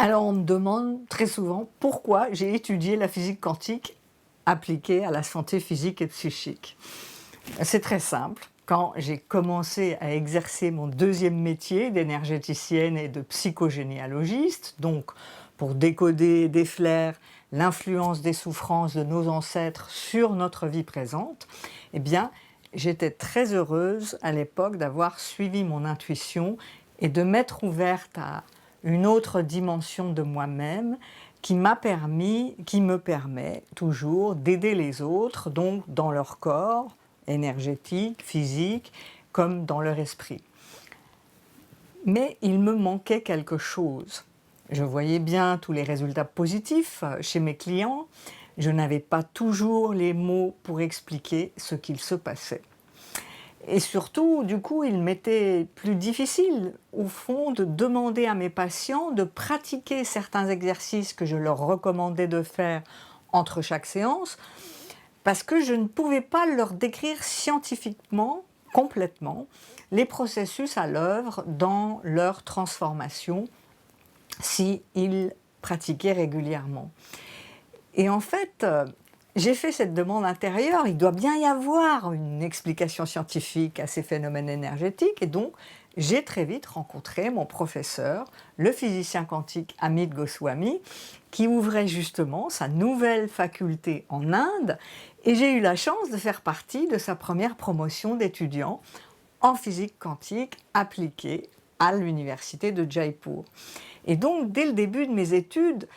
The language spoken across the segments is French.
Alors on me demande très souvent pourquoi j'ai étudié la physique quantique appliquée à la santé physique et psychique. C'est très simple. Quand j'ai commencé à exercer mon deuxième métier d'énergéticienne et de psychogénéalogiste, donc pour décoder des flairs l'influence des souffrances de nos ancêtres sur notre vie présente, eh bien, j'étais très heureuse à l'époque d'avoir suivi mon intuition et de m'être ouverte à une autre dimension de moi-même qui me permet toujours d'aider les autres, donc dans leur corps, énergétique, physique, comme dans leur esprit. Mais il me manquait quelque chose. Je voyais bien tous les résultats positifs chez mes clients, je n'avais pas toujours les mots pour expliquer ce qu'il se passait. Et surtout, du coup, il m'était plus difficile, au fond, de demander à mes patients de pratiquer certains exercices que je leur recommandais de faire entre chaque séance, parce que je ne pouvais pas leur décrire scientifiquement, complètement, les processus à l'œuvre dans leur transformation s'ils pratiquaient régulièrement. Et en fait, j'ai fait cette demande intérieure, il doit bien y avoir une explication scientifique à ces phénomènes énergétiques, et donc j'ai très vite rencontré mon professeur, le physicien quantique Amit Goswami, qui ouvrait justement sa nouvelle faculté en Inde, et j'ai eu la chance de faire partie de sa première promotion d'étudiants en physique quantique appliquée à l'université de Jaipur. Et donc, dès le début de mes études,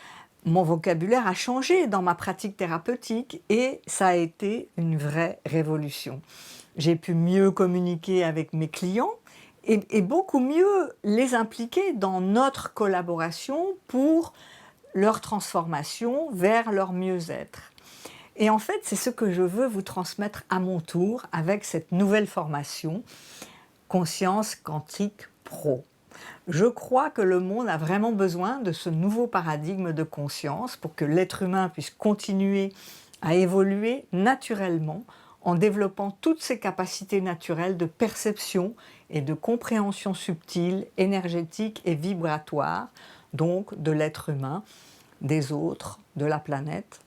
mon vocabulaire a changé dans ma pratique thérapeutique et ça a été une vraie révolution. J'ai pu mieux communiquer avec mes clients et beaucoup mieux les impliquer dans notre collaboration pour leur transformation vers leur mieux-être. Et en fait, c'est ce que je veux vous transmettre à mon tour avec cette nouvelle formation, Conscience Quantique Pro. Je crois que le monde a vraiment besoin de ce nouveau paradigme de conscience pour que l'être humain puisse continuer à évoluer naturellement en développant toutes ses capacités naturelles de perception et de compréhension subtile, énergétique et vibratoire, donc de l'être humain, des autres, de la planète.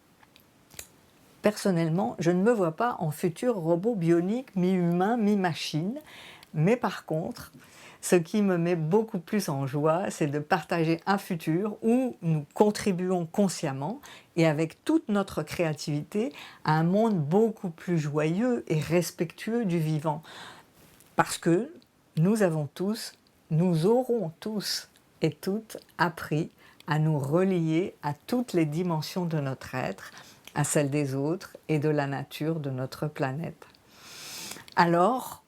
Personnellement, je ne me vois pas en futur robot bionique, mi-humain, mi-machine, mais par contre, ce qui me met beaucoup plus en joie, c'est de partager un futur où nous contribuons consciemment et avec toute notre créativité à un monde beaucoup plus joyeux et respectueux du vivant. Parce que nous aurons tous et toutes appris à nous relier à toutes les dimensions de notre être, à celles des autres et de la nature de notre planète. Alors,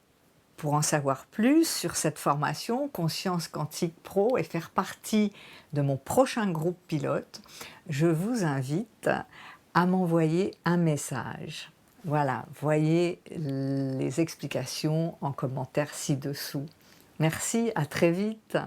pour en savoir plus sur cette formation Conscience Quantique Pro et faire partie de mon prochain groupe pilote, je vous invite à m'envoyer un message. Voilà, voyez les explications en commentaire ci-dessous. Merci, à très vite.